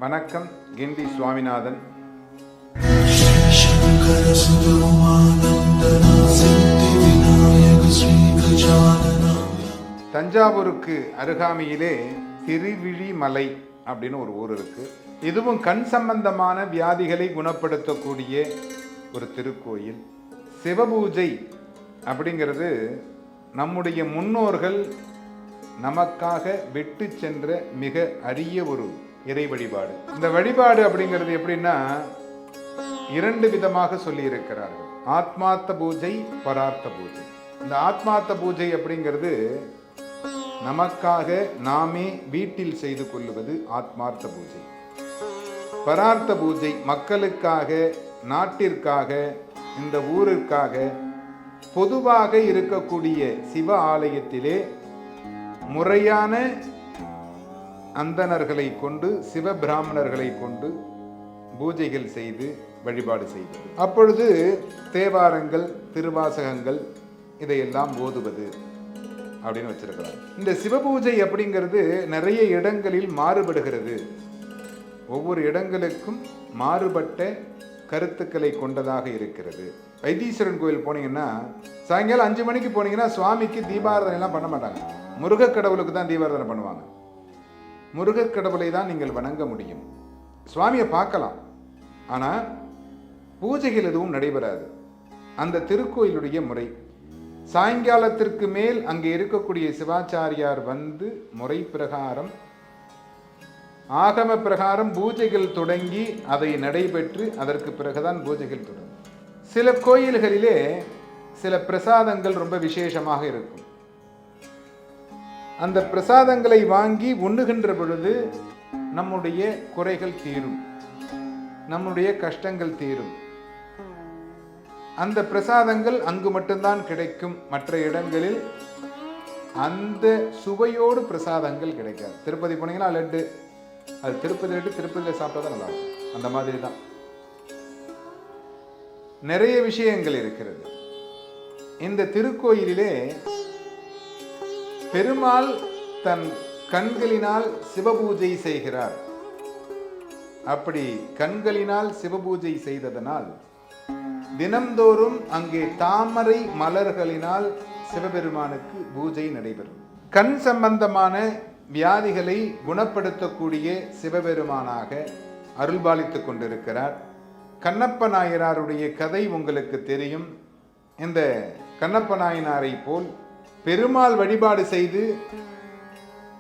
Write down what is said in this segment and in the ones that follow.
வணக்கம். கிண்டி சுவாமிநாதன். தஞ்சாவூருக்கு அருகாமையிலே திருவிழிமலை அப்படின்னு ஒரு ஊர் இருக்கு. இதுவும் கண் சம்பந்தமான வியாதிகளை குணப்படுத்தக்கூடிய ஒரு திருக்கோயில். சிவபூஜை அப்படிங்கிறது நம்முடைய முன்னோர்கள் நமக்காக விட்டு சென்ற மிக அரிய ஒரு இறை வழிபாடு. இந்த வழிபாடு அப்படிங்கிறது எப்படின்னா 2 விதமாக சொல்லி இருக்கிறார்கள். ஆத்மார்த்த பூஜை, பரார்த்த பூஜை. இந்த ஆத்மார்த்த பூஜை அப்படிங்கிறது நமக்காக நாமே வீட்டில் செய்து கொள்ளுவது ஆத்மார்த்த பூஜை. பரார்த்த பூஜை மக்களுக்காக, நாட்டிற்காக, இந்த ஊருக்காக பொதுவாக இருக்கக்கூடிய சிவ ஆலயத்திலே முறையான அந்தணர்களை கொண்டு, சிவ பிராமணர்களை கொண்டு பூஜைகள் செய்து வழிபாடு செய்வது. அப்பொழுது தேவாரங்கள், திருவாசகங்கள் இதையெல்லாம் ஓதுவது அப்படின்னு வச்சிருக்கிறார். இந்த சிவபூஜை அப்படிங்கிறது நிறைய இடங்களில் மாறுபடுகிறது. ஒவ்வொரு இடங்களுக்கும் மாறுபட்ட கருத்துக்களை கொண்டதாக இருக்கிறது. வைத்தீஸ்வரன் கோயில் போனீங்கன்னா சாயங்காலம் 5 மணிக்கு போனீங்கன்னா சுவாமிக்கு தீபாராதனை எல்லாம் பண்ண மாட்டாங்க. முருகக் கடவுளுக்கு தான் தீபாராதனை பண்ணுவாங்க. முருகக் கடவுளை தான் நீங்கள் வணங்க முடியும். சுவாமியை பார்க்கலாம், ஆனால் பூஜைகள் எதுவும் நடைபெறாது. அந்த திருக்கோயிலுடைய முறை சாயங்காலத்திற்கு மேல் அங்கே இருக்கக்கூடிய சிவாச்சாரியார் வந்து முறை பிரகாரம், ஆகம பிரகாரம் பூஜைகள் தொடங்கி அதை நடைபெற்று அதற்கு பிறகுதான் பூஜைகள் தொடங்கும். சில கோயில்களிலே சில பிரசாதங்கள் ரொம்ப விசேஷமாக இருக்கும். அந்த பிரசாதங்களை வாங்கி உண்ணுகின்ற பொழுது நம்முடைய குறைகள் தீரும், நம்முடைய கஷ்டங்கள் தீரும். அந்த பிரசாதங்கள் அங்கு மட்டும்தான் கிடைக்கும். மற்ற இடங்களில் அந்த சுவையோடு பிரசாதங்கள் கிடைக்காது. திருப்பதி போனீங்கன்னா லட்டு, அது திருப்பதி லட்டு திருப்பதியில் சாப்பிட்டா தான் நல்லா இருக்கும். அந்த மாதிரி தான் நிறைய விஷயங்கள் இருக்கிறது. இந்த திருக்கோயிலிலே பெருமாள் தன் கண்களினால் சிவபூஜை செய்கிறார். அப்படி கண்களினால் சிவபூஜை செய்ததனால் தினம்தோறும் அங்கே தாமரை மலர்களினால் சிவபெருமானுக்கு பூஜை நடைபெறும். கண் சம்பந்தமான வியாதிகளை குணப்படுத்தக்கூடிய சிவபெருமானாக அருள்பாலித்துக் கொண்டிருக்கிறார். கண்ணப்ப நாயனாருடைய கதை உங்களுக்கு தெரியும். இந்த கண்ணப்ப நாயனாரை போல் பெருமாள் வழிபாடு செய்து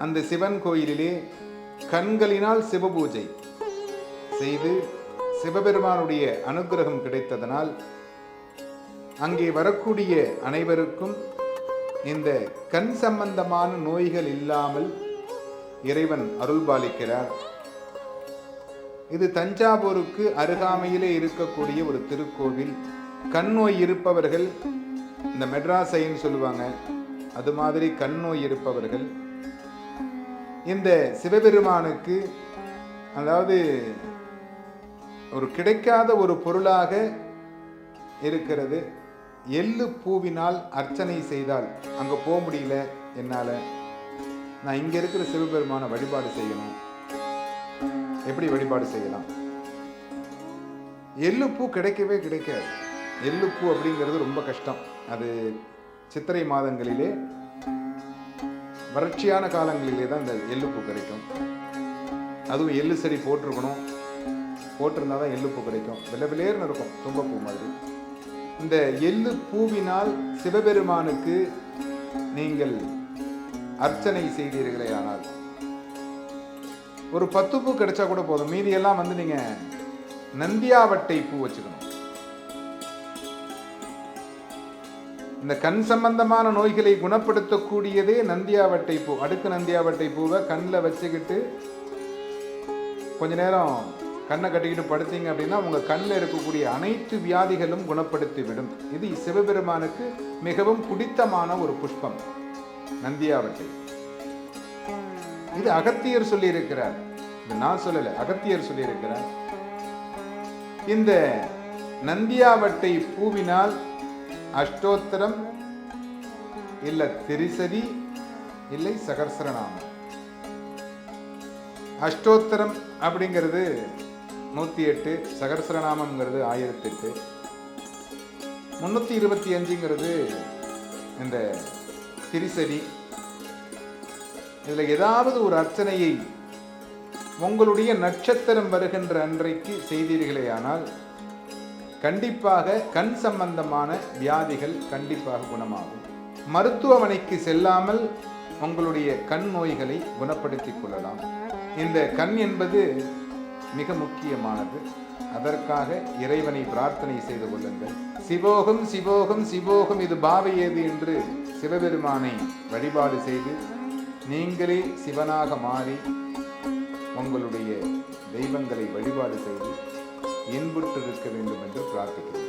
அந்த சிவன் கோயிலிலே கண்களினால் சிவபூஜை செய்து சிவபெருமானுடைய அனுகிரகம் கிடைத்ததனால் அங்கே வரக்கூடிய அனைவருக்கும் இந்த கண் சம்பந்தமான நோய்கள் இல்லாமல் இறைவன் அருள்பாலிக்கிறார். இது தஞ்சாவூருக்கு அருகாமையிலே இருக்கக்கூடிய ஒரு திருக்கோவில். கண் நோய் இருப்பவர்கள், இந்த மெட்ராஸைன்னு சொல்லுவாங்க, அது மாதிரி கண் நோய் இருப்பவர்கள் இந்த சிவபெருமானுக்கு, அதாவது ஒரு கிடைக்காத ஒரு பொருளாக இருக்கிறது, எள்ளு பூவினால் அர்ச்சனை செய்தால், அங்கே போக முடியல என்னால், நான் இங்கே இருக்கிற சிவபெருமான வழிபாடு செய்யணும். எப்படி வழிபாடு செய்யலாம்? எள்ளுப்பூ கிடைக்கவே கிடைக்காது. எள்ளுப்பூ அப்படிங்கிறது ரொம்ப கஷ்டம். அது சித்திரை மாதங்களிலே, வறட்சியான காலங்களிலே தான் இந்த எள்ளுப்பூ கிடைக்கும். அதுவும் எள்ளு செடி போட்டிருக்கணும், போட்டிருந்தா தான் எள்ளுப்பூ கிடைக்கும். வெள்ளை இருக்கும், தும்பப்பூ மாதிரி. இந்த எள்ளு பூவினால் சிவபெருமானுக்கு நீங்கள் அர்ச்சனை செய்தீர்களே ஆனால் ஒரு 10 பூ கிடைச்சா கூட போதும். மீதியெல்லாம் வந்து நீங்க நந்தியாவட்டை பூ வச்சுக்கணும். இந்த கண் சம்பந்தமான நோய்களை குணப்படுத்தக்கூடியதே நந்தியாவட்டை பூ. அடுக்கு நந்தியாவட்டை பூவை கண்ணில் வச்சுக்கிட்டு கொஞ்ச நேரம் கண்ணை கட்டிக்கிட்டு படுத்தீங்க அப்படின்னா உங்க கண்ணில் இருக்கக்கூடிய அனைத்து வியாதிகளும் குணப்படுத்தி விடும். இது சிவபெருமானுக்கு மிகவும் பிடித்தமான ஒரு புஷ்பம் நந்தியாவட்டை. இது அகத்தியர் சொல்லி இருக்கிறார், இது நான் சொல்லல, அகத்தியர் சொல்லி இருக்கிறார். இந்த நந்தியாவட்டை பூவினால் அஷ்டோத்திரம் இல்லை திரிசதி, இல்லை சகஸ்ரநாமம். அஷ்டோத்தரம் அப்படிங்கிறது 108, சகஸ்ரநாமம்ங்கிறது 1008, 325ங்கிறது இந்த திரிசதி. இதில் ஏதாவது ஒரு அர்ச்சனையை உங்களுடைய நட்சத்திரம் வருகின்ற அன்றைக்கு செய்தீர்களேயானால் கண்டிப்பாக கண் சம்பந்தமான வியாதிகள் கண்டிப்பாக குணமாகும். மருத்துவமனைக்கு செல்லாமல் உங்களுடைய கண் நோய்களை குணப்படுத்திக் கொள்ளலாம். இந்த கண் என்பது மிக முக்கியமானது. அதற்காக இறைவனை பிரார்த்தனை செய்து கொள்ளுங்கள். சிவோகம் சிவோகம் சிவோகம் இது பாவையேது என்று சிவபெருமானை வழிபாடு செய்து நீங்களே சிவனாக மாறி உங்களுடைய தெய்வங்களை வழிபாடு செய்து இன்புற்று இருக்க வேண்டும் என்று பிரார்த்திக்கிறேன்.